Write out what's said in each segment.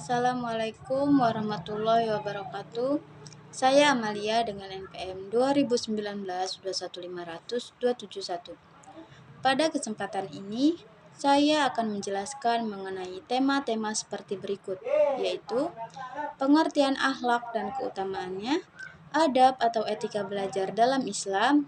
Assalamualaikum warahmatullahi wabarakatuh. Saya Amalia dengan NPM 2019-21500-271. Pada kesempatan ini, saya akan menjelaskan mengenai tema-tema seperti berikut, yaitu pengertian akhlak dan keutamaannya, adab atau etika belajar dalam Islam,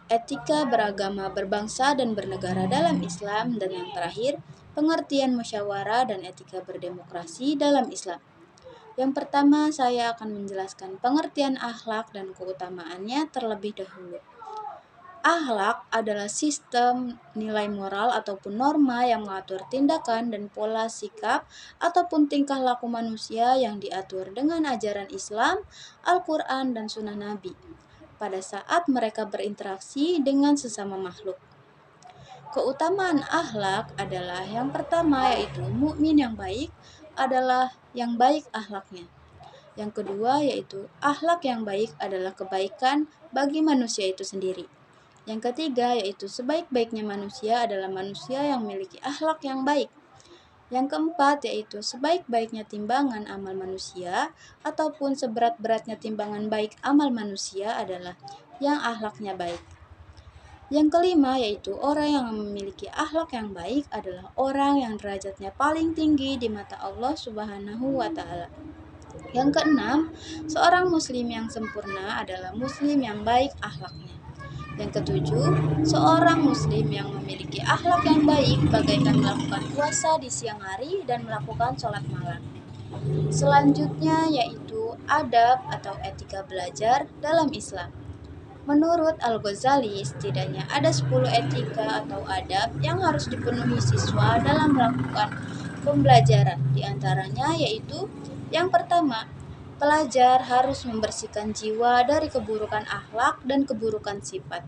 etika beragama, berbangsa, dan bernegara dalam Islam, dan yang terakhir, pengertian musyawarah dan etika berdemokrasi dalam Islam. Yang pertama, saya akan menjelaskan pengertian akhlak dan keutamaannya terlebih dahulu. Akhlak adalah sistem nilai moral ataupun norma yang mengatur tindakan dan pola sikap ataupun tingkah laku manusia yang diatur dengan ajaran Islam, Al-Quran, dan Sunnah Nabi pada saat mereka berinteraksi dengan sesama makhluk. Keutamaan akhlak adalah yang pertama, yaitu mukmin yang baik adalah yang baik akhlaknya. Yang kedua, yaitu akhlak yang baik adalah kebaikan bagi manusia itu sendiri. Yang ketiga, yaitu sebaik-baiknya manusia adalah manusia yang memiliki akhlak yang baik. Yang keempat, yaitu sebaik-baiknya timbangan amal manusia ataupun seberat-beratnya timbangan baik amal manusia adalah yang akhlaknya baik. Yang kelima, yaitu orang yang memiliki akhlak yang baik adalah orang yang derajatnya paling tinggi di mata Allah Subhanahu wa Ta'ala. Yang keenam, seorang muslim yang sempurna adalah muslim yang baik akhlaknya. Yang ketujuh, seorang muslim yang memiliki akhlak yang baik bagaikan melakukan puasa di siang hari dan melakukan sholat malam. Selanjutnya yaitu adab atau etika belajar dalam Islam. Menurut Al-Ghazali, setidaknya ada 10 etika atau adab yang harus dipenuhi siswa dalam melakukan pembelajaran. Di antaranya yaitu yang pertama, pelajar harus membersihkan jiwa dari keburukan akhlak dan keburukan sifat.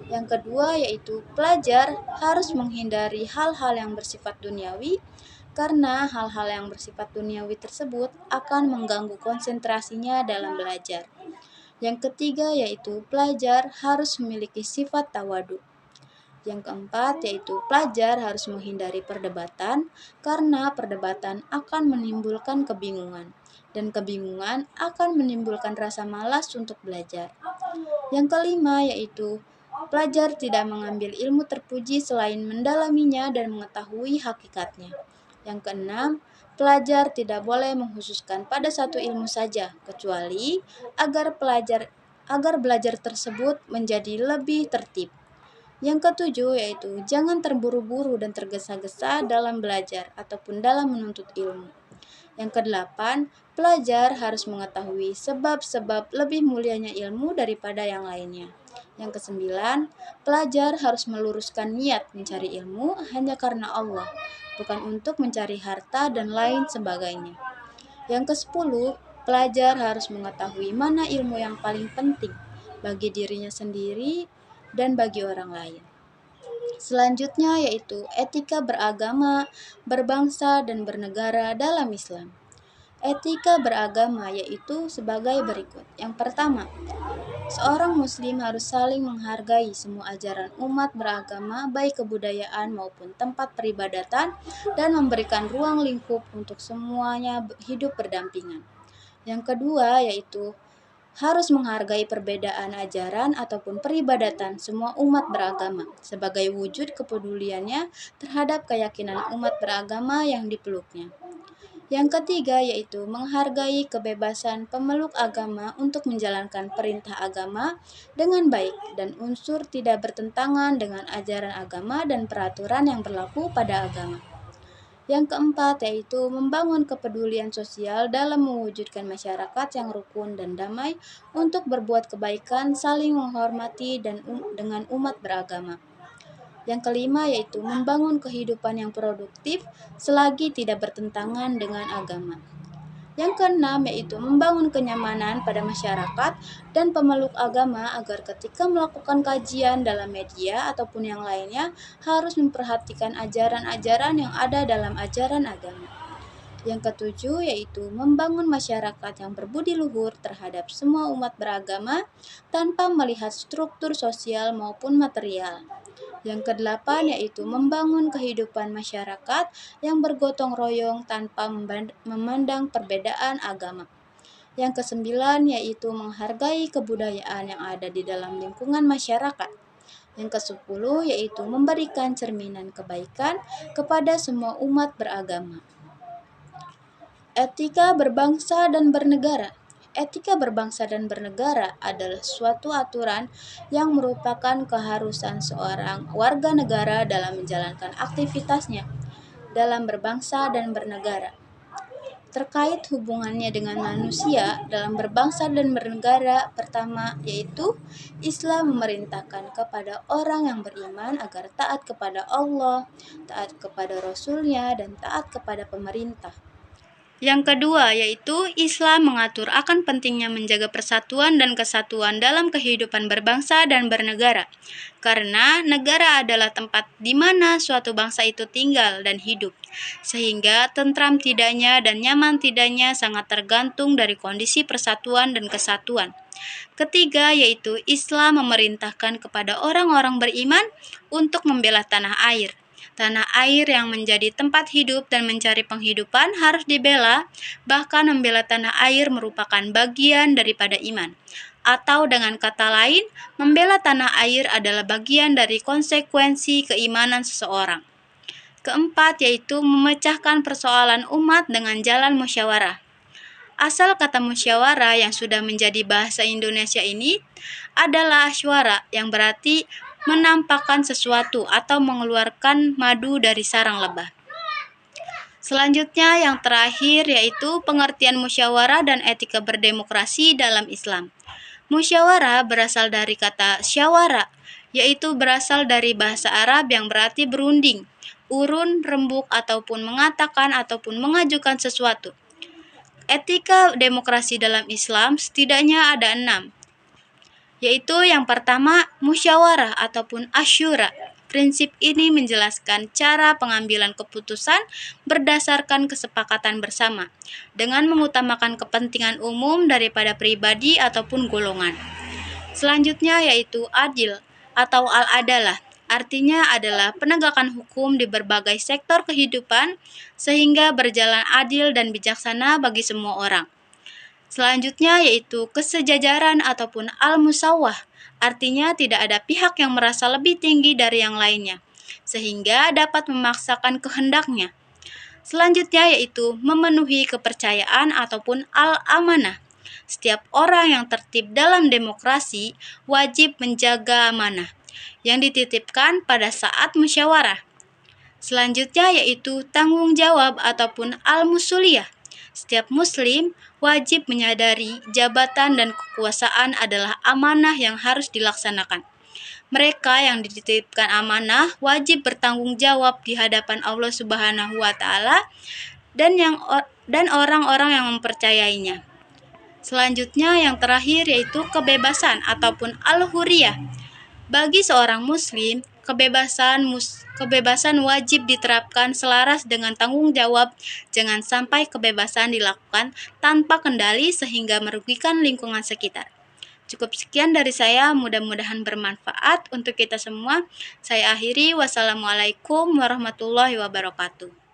Yang kedua yaitu pelajar harus menghindari hal-hal yang bersifat duniawi karena hal-hal yang bersifat duniawi tersebut akan mengganggu konsentrasinya dalam belajar. Yang ketiga yaitu pelajar harus memiliki sifat tawadu. Yang keempat yaitu pelajar harus menghindari perdebatan karena perdebatan akan menimbulkan kebingungan dan kebingungan akan menimbulkan rasa malas untuk belajar. Yang kelima yaitu pelajar tidak mengambil ilmu terpuji selain mendalaminya dan mengetahui hakikatnya. Yang keenam, pelajar tidak boleh mengkhususkan pada satu ilmu saja, kecuali agar belajar tersebut menjadi lebih tertib. Yang ketujuh yaitu jangan terburu-buru dan tergesa-gesa dalam belajar ataupun dalam menuntut ilmu. Yang kedelapan, pelajar harus mengetahui sebab-sebab lebih mulianya ilmu daripada yang lainnya. Yang kesembilan, pelajar harus meluruskan niat mencari ilmu hanya karena Allah, bukan untuk mencari harta dan lain sebagainya. Yang kesepuluh, pelajar harus mengetahui mana ilmu yang paling penting bagi dirinya sendiri dan bagi orang lain. Selanjutnya yaitu etika beragama, berbangsa, dan bernegara dalam Islam. Etika beragama yaitu sebagai berikut. Yang pertama, seorang muslim harus saling menghargai semua ajaran umat beragama baik kebudayaan maupun tempat peribadatan dan memberikan ruang lingkup untuk semuanya hidup berdampingan. Yang kedua yaitu harus menghargai perbedaan ajaran ataupun peribadatan semua umat beragama sebagai wujud kepeduliannya terhadap keyakinan umat beragama yang dipeluknya. Yang ketiga yaitu menghargai kebebasan pemeluk agama untuk menjalankan perintah agama dengan baik dan unsur tidak bertentangan dengan ajaran agama dan peraturan yang berlaku pada agama. Yang keempat yaitu membangun kepedulian sosial dalam mewujudkan masyarakat yang rukun dan damai untuk berbuat kebaikan, saling menghormati dengan umat beragama. Yang kelima yaitu membangun kehidupan yang produktif selagi tidak bertentangan dengan agama. Yang keenam yaitu membangun kenyamanan pada masyarakat dan pemeluk agama agar ketika melakukan kajian dalam media ataupun yang lainnya harus memperhatikan ajaran-ajaran yang ada dalam ajaran agama. Yang ketujuh yaitu membangun masyarakat yang berbudi luhur terhadap semua umat beragama tanpa melihat struktur sosial maupun material. Yang kedelapan yaitu membangun kehidupan masyarakat yang bergotong royong tanpa memandang perbedaan agama. Yang kesembilan yaitu menghargai kebudayaan yang ada di dalam lingkungan masyarakat. Yang kesepuluh yaitu memberikan cerminan kebaikan kepada semua umat beragama. Etika berbangsa dan bernegara. Etika berbangsa dan bernegara adalah suatu aturan yang merupakan keharusan seorang warga negara dalam menjalankan aktivitasnya dalam berbangsa dan bernegara. Terkait hubungannya dengan manusia dalam berbangsa dan bernegara, pertama yaitu Islam memerintahkan kepada orang yang beriman agar taat kepada Allah, taat kepada Rasul-Nya, dan taat kepada pemerintah. Yang kedua yaitu Islam mengatur akan pentingnya menjaga persatuan dan kesatuan dalam kehidupan berbangsa dan bernegara. Karena negara adalah tempat di mana suatu bangsa itu tinggal dan hidup. Sehingga tentram tidaknya dan nyaman tidaknya sangat tergantung dari kondisi persatuan dan kesatuan. Ketiga yaitu Islam memerintahkan kepada orang-orang beriman untuk membela tanah air. Tanah air yang menjadi tempat hidup dan mencari penghidupan harus dibela, bahkan membela tanah air merupakan bagian daripada iman. Atau dengan kata lain, membela tanah air adalah bagian dari konsekuensi keimanan seseorang. Keempat yaitu memecahkan persoalan umat dengan jalan musyawarah. Asal kata musyawarah yang sudah menjadi bahasa Indonesia ini adalah asywara yang berarti menampakkan sesuatu atau mengeluarkan madu dari sarang lebah. Selanjutnya yang terakhir yaitu pengertian musyawarah dan etika berdemokrasi dalam Islam. Musyawarah berasal dari kata syawara, yaitu berasal dari bahasa Arab yang berarti berunding, urun, rembuk, ataupun mengatakan ataupun mengajukan sesuatu. Etika demokrasi dalam Islam setidaknya ada 6, yaitu yang pertama musyawarah ataupun asyura. Prinsip ini menjelaskan cara pengambilan keputusan berdasarkan kesepakatan bersama, dengan mengutamakan kepentingan umum daripada pribadi ataupun golongan. Selanjutnya yaitu adil atau al-adalah. Artinya adalah penegakan hukum di berbagai sektor kehidupan sehingga berjalan adil dan bijaksana bagi semua orang. Selanjutnya yaitu kesejajaran ataupun al-musawwah, artinya tidak ada pihak yang merasa lebih tinggi dari yang lainnya, sehingga dapat memaksakan kehendaknya. Selanjutnya yaitu memenuhi kepercayaan ataupun al-amanah. Setiap orang yang tertib dalam demokrasi wajib menjaga amanah yang dititipkan pada saat musyawarah. Selanjutnya yaitu tanggung jawab ataupun al-musuliyah. Setiap muslim wajib menyadari jabatan dan kekuasaan adalah amanah yang harus dilaksanakan. Mereka yang dititipkan amanah wajib bertanggung jawab di hadapan Allah Subhanahu wa taala dan orang-orang yang mempercayainya. Selanjutnya yang terakhir yaitu kebebasan ataupun al-huriyah. Bagi seorang muslim, kebebasan wajib diterapkan selaras dengan tanggung jawab. Jangan sampai kebebasan dilakukan tanpa kendali sehingga merugikan lingkungan sekitar. Cukup sekian dari saya, mudah-mudahan bermanfaat untuk kita semua. Saya akhiri, wassalamualaikum warahmatullahi wabarakatuh.